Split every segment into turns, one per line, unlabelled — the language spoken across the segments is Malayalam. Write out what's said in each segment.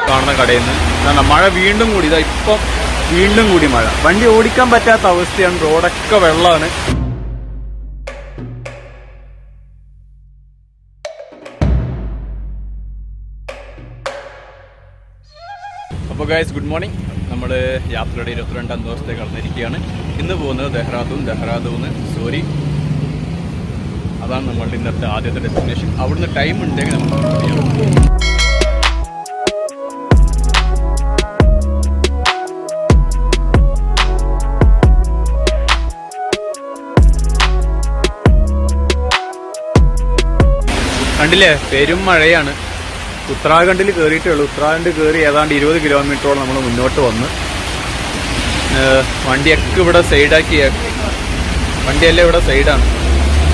കാണുന്ന കടയിൽ നിന്ന് മഴ വീണ്ടും കൂടി, ഇതാ ഇപ്പം വീണ്ടും കൂടി മഴ. വണ്ടി ഓടിക്കാൻ പറ്റാത്ത അവസ്ഥയാണ്, റോഡൊക്കെ വെള്ളമാണ്. അപ്പോൾ ഗൈസ് ഗുഡ് മോർണിംഗ്. നമ്മൾ യാത്രയുടെ 22ാം ദിവസത്തെ കടന്നിരിക്കുകയാണ്. ഇന്ന് പോകുന്നത് ദെഹ്റാദൂന്ന് സോറി, അതാണ് നമ്മളുടെ ഇന്നത്തെ ആദ്യത്തെ ഡെസ്റ്റിനേഷൻ. അവിടുന്ന് ടൈം ഉണ്ടെങ്കിൽ നമുക്ക് കണ്ടില്ലേ, പെരും മഴയാണ്. ഉത്തരാഖണ്ഡിൽ കയറിയിട്ടേ ഉള്ളൂ. ഉത്തരാഖണ്ഡ് കയറി ഏതാണ്ട് 20 കിലോമീറ്ററോളം നമ്മൾ മുന്നോട്ട് വന്ന് വണ്ടിയൊക്കെ ഇവിടെ സൈഡാക്കി. വണ്ടിയെല്ലാം ഇവിടെ സൈഡാണ്,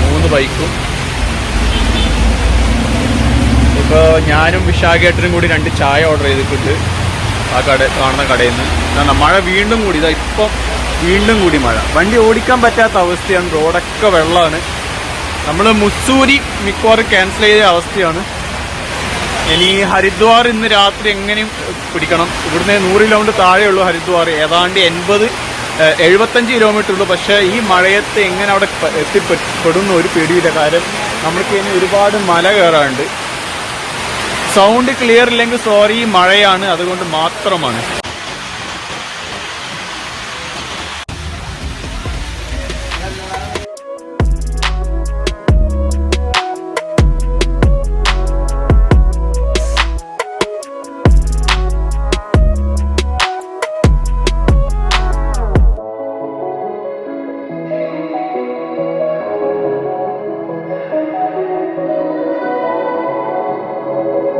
3 ബൈക്കും. ഇപ്പോൾ ഞാനും വിശാഖേട്ടനും കൂടി 2 ചായ ഓർഡർ ചെയ്തിട്ടുണ്ട് ആ കാണുന്ന കടയിൽ നിന്ന്. മഴ വീണ്ടും കൂടി, ഇതാ ഇപ്പം വീണ്ടും കൂടി മഴ. വണ്ടി ഓടിക്കാൻ പറ്റാത്ത അവസ്ഥയാണ്, റോഡൊക്കെ വെള്ളമാണ്. നമ്മൾ മുസ്സൂരി മിക്കവാറും ക്യാൻസൽ ചെയ്ത അവസ്ഥയാണ്. ഇനി ഹരിദ്വാർ ഇന്ന് രാത്രി എങ്ങനെയും പിടിക്കണം. ഇവിടുന്ന് 100 കിലോമീറ്റർ താഴെയുള്ളൂ ഹരിദ്വാർ, ഏതാണ്ട് 75 കിലോമീറ്റർ ഉള്ളൂ. പക്ഷേ ഈ മഴയത്ത് എങ്ങനെ അവിടെ എത്തിപ്പെടുന്ന ഒരു പേടിയില്ല. കാര്യം നമ്മൾക്ക് ഇനി ഒരുപാട് മല കയറാനുണ്ട്. സൗണ്ട് ക്ലിയർ ഇല്ലെങ്കിൽ സോറി, മഴയാണ്, അതുകൊണ്ട് മാത്രമാണ്.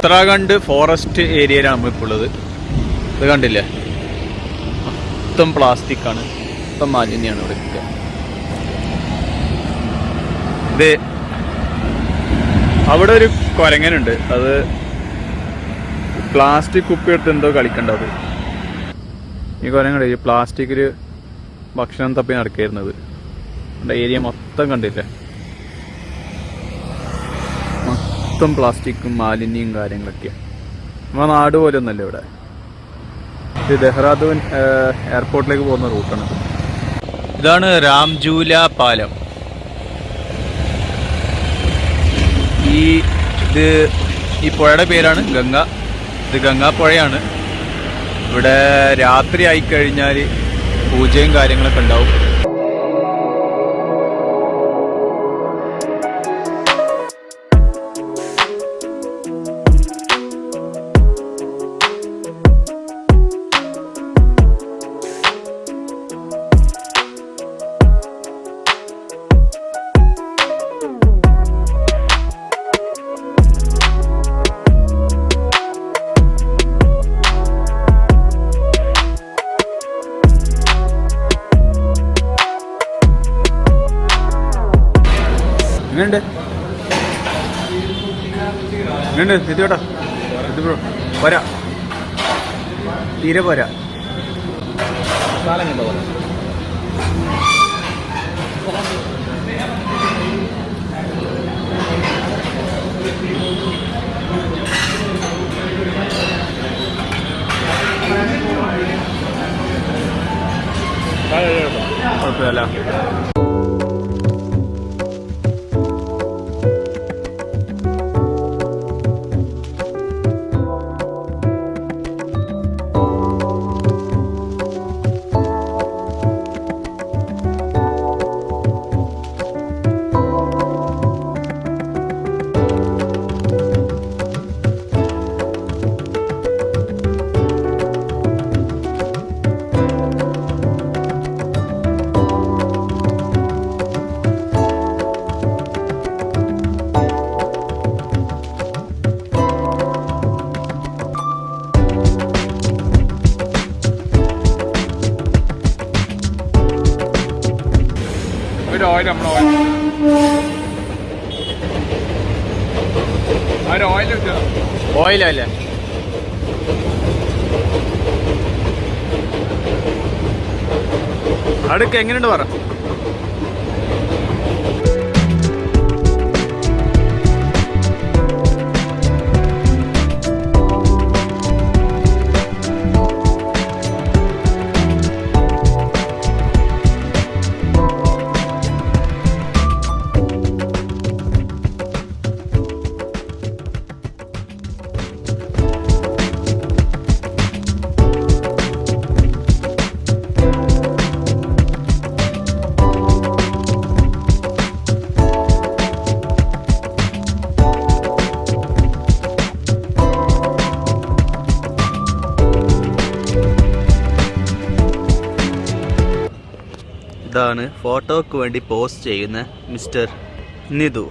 ഉത്തരാഖണ്ഡ് ഫോറസ്റ്റ് ഏരിയയിലാണ് നമ്മളിപ്പോൾ ഉള്ളത്. ഇത് കണ്ടില്ലേ, മൊത്തം പ്ലാസ്റ്റിക്കാണ്, മൊത്തം മാലിന്യമാണ് ഇവിടെയൊക്കെ. ഇത് അവിടെ ഒരു കുരങ്ങനുണ്ട്, അത് പ്ലാസ്റ്റിക് കുപ്പിയെടുത്ത് എന്തോ കളിക്കണ്ടത്. ഈ കുരങ്ങുണ്ട്, ഈ പ്ലാസ്റ്റിക്കിൽ ഭക്ഷണം തപ്പി നടക്കായിരുന്നത്. ഏരിയ മൊത്തം കണ്ടില്ലേ, മൊത്തം പ്ലാസ്റ്റിക്കും മാലിന്യവും കാര്യങ്ങളൊക്കെയാണ്. നമ്മുടെ നാട് പോലെ ഒന്നല്ല ഇവിടെ. ഇത് ദെഹ്റാദൂൻ എയർപോർട്ടിലേക്ക് പോകുന്ന റൂട്ടാണ്. ഇതാണ് രാംജൂല പാലം. ഈ പുഴയുടെ പേരാണ് ഗംഗ. ഇത് ഗംഗാപ്പുഴയാണ്. ഇവിടെ രാത്രി ആയിക്കഴിഞ്ഞാൽ പൂജയും കാര്യങ്ങളൊക്കെ ഉണ്ടാവും. ഇത് കേട്ടോ, ഇത് പോരാ, തീരെ പോരാ. കുഴപ്പമില്ല. oil നമ്മുടെ ഓയിൽ ഓയിലല്ലേ അടുക്ക് എങ്ങനെയുണ്ട് പറ.
ഇതാണ് ഫോട്ടോക്ക് വേണ്ടി പോസ്റ്റ് ചെയ്യുന്ന മിസ്റ്റർ നിതു.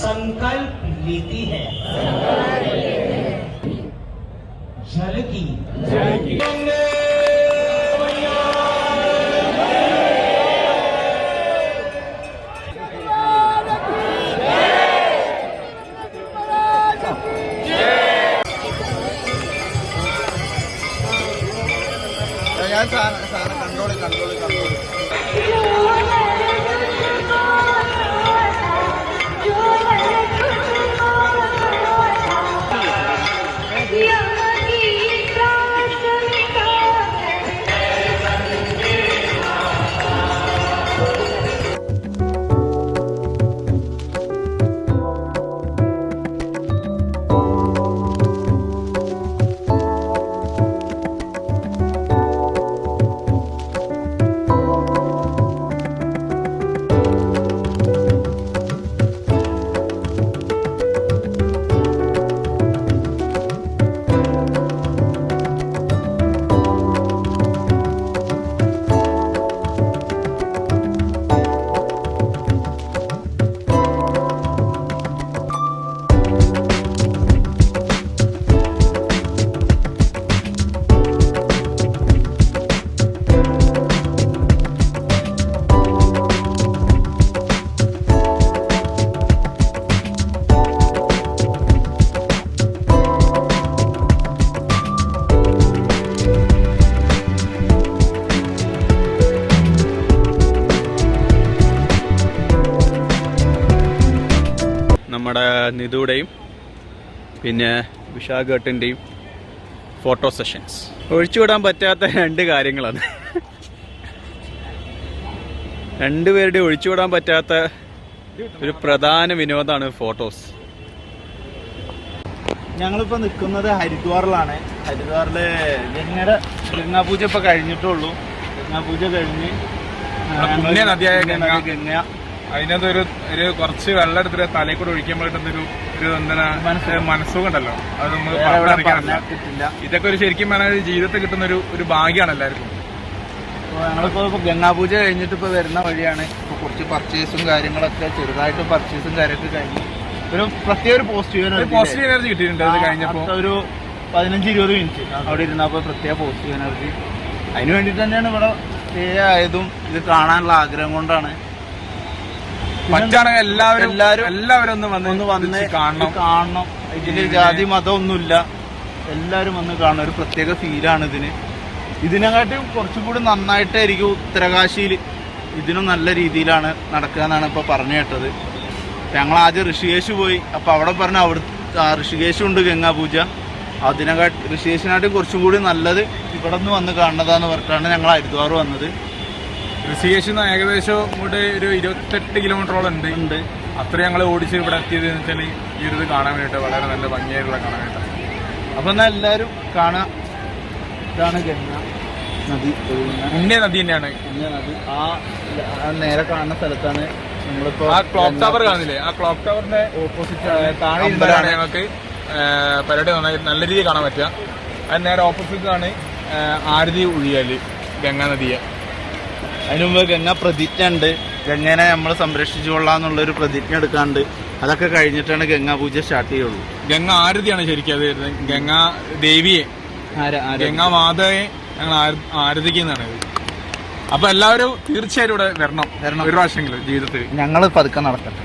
संकल्प लेती है जल की
നമ്മുടെ നിതുയുടെയും പിന്നെ വിശാഖേട്ടൻ്റെയും ഫോട്ടോ സെഷൻസ്. ഒഴിച്ചുവിടാൻ പറ്റാത്ത രണ്ട് കാര്യങ്ങളാണ്. രണ്ടുപേരുടെയും ഒഴിച്ചുവിടാൻ പറ്റാത്ത ഒരു പ്രധാന വിനോദമാണ് ഫോട്ടോസ്.
ഞങ്ങളിപ്പോൾ നിൽക്കുന്നത് ഹരിദ്വാറിലാണ്. ഹരിദ്വാറിൽ ഗംഗാപൂജ ഇപ്പോൾ കഴിഞ്ഞിട്ടുള്ളൂ. ഗംഗാപൂജ കഴിഞ്ഞ്
പുണ്യ നദിയായ
ഗംഗ
അതിനകത്ത് ഒരു കുറച്ച് വെള്ളം എടുത്തിട്ട് തലയിൽ കൂടെ ഒഴിക്കുമ്പോൾ കിട്ടുന്നൊരു എന്താണ് മനസ്സുഖം ഉണ്ടല്ലോ, അത് നമ്മൾ പറഞ്ഞറിയിക്കാനില്ല. ഇതൊക്കെ ഒരു ശരിക്കും പറഞ്ഞാൽ ജീവിതത്തിൽ കിട്ടുന്ന ഒരു ഭാഗ്യമാണ് എല്ലാവർക്കും.
അപ്പോൾ ഞങ്ങളിപ്പോൾ ഗംഗാപൂജ കഴിഞ്ഞിട്ട് ഇപ്പോൾ വരുന്ന വഴിയാണ്. ഇപ്പോൾ കുറച്ച് പർച്ചേസും കാര്യങ്ങളൊക്കെ ചെറുതായിട്ട് പർച്ചേസും കാര്യമൊക്കെ കഴിഞ്ഞ് ഒരു പ്രത്യേക ഒരു പോസിറ്റീവ്
എനർജി കിട്ടിയിട്ടുണ്ട്. അത് കഴിഞ്ഞപ്പോൾ
ഒരു 15-20 മിനിറ്റ് അവിടെ ഇരുന്നപ്പോൾ പ്രത്യേക പോസിറ്റീവ് എനർജി. അതിന് വേണ്ടിയിട്ട് തന്നെയാണ് ഇവിടെ സ്റ്റേ ആയതും ഇത് കാണാനുള്ള ആഗ്രഹം കൊണ്ടാണ്.
പറ്റാണെങ്കിൽ എല്ലാവരും ഒന്ന് വന്ന്
കാണണം. ഇതില് ജാതി മതം ഒന്നുമില്ല, എല്ലാവരും വന്ന് കാണണം. ഒരു പ്രത്യേക ഫീലാണ് ഇതിന്. ഇതിനെക്കാട്ടും കുറച്ചും കൂടി നന്നായിട്ടായിരിക്കും ഉത്തരകാശിയിൽ. ഇതിനും നല്ല രീതിയിലാണ് നടക്കുക എന്നാണ് ഇപ്പോൾ പറഞ്ഞു കേട്ടത്. ഞങ്ങൾ ആദ്യം ഋഷികേശ് പോയി. അപ്പോൾ അവിടെ പറഞ്ഞ ഋഷികേശും ഉണ്ട് ഗംഗാപൂജ. ഋഷികേശിനായിട്ടും കുറച്ചും കൂടി നല്ലത് ഇവിടെ നിന്ന് വന്ന് കാണുന്നതാന്ന് പറഞ്ഞിട്ടാണ് ഞങ്ങൾ ഹരിദ്വാർ വന്നത്.
ഋഷികേശിൽ നിന്ന് ഏകദേശം ഇങ്ങോട്ട് ഒരു 28 കിലോമീറ്ററോളം ഉണ്ട്. അത്ര ഞങ്ങൾ ഓടിച്ച് ഇവിടെ എത്തിയത് എന്ന് വെച്ചാൽ ഈ ഒരു ഇത് കാണാൻ വേണ്ടിയിട്ട് വളരെ നല്ല ഭംഗിയായിട്ടുള്ള കാണാൻ വേണ്ടിയിട്ട്.
അപ്പം എന്നാൽ എല്ലാവരും കാണാം. ഇതാണ് ഗംഗ നദി,
പുണ്യ നദി തന്നെയാണ്.
പുണ്യ നദി ആ നേരെ കാണുന്ന സ്ഥലത്താണ് നമ്മളിപ്പോൾ
ആ ക്ലോക്ക് ടവർ കാണുന്നില്ലേ, ആ ക്ലോക്ക് ടവറിന്റെ ഓപ്പോസിറ്റ് താഴെ ഞങ്ങൾക്ക് പരിപാടി നന്നായി നല്ല രീതിയിൽ കാണാൻ പറ്റുക. അത് നേരെ ഓപ്പോസിറ്റാണ് ആരതി ഒഴിയാല് ഗംഗാ നദിയെ.
അതിനു മുമ്പ് ഗംഗ പ്രതിജ്ഞ ഉണ്ട്. ഗംഗേനെ നമ്മൾ സംരക്ഷിച്ചു കൊള്ളാന്നുള്ളൊരു പ്രതിജ്ഞ എടുക്കാണ്ട്. അതൊക്കെ കഴിഞ്ഞിട്ടാണ് ഗംഗാപൂജ സ്റ്റാർട്ട് ചെയ്യുള്ളൂ.
ഗംഗ ആരതിയാണ് ശരിക്കും അത് വരുന്നത്. ഗംഗാ ദേവിയെ, ഗംഗാ മാതയെ ഞങ്ങൾ ആരതിക്കുന്നതാണ്. അപ്പൊ എല്ലാവരും തീർച്ചയായും ഇവിടെ വരണം ഒരു പ്രാവശ്യമെങ്കിലും ജീവിതത്തിൽ.
ഞങ്ങൾ പതുക്കെ നടക്കട്ടെ.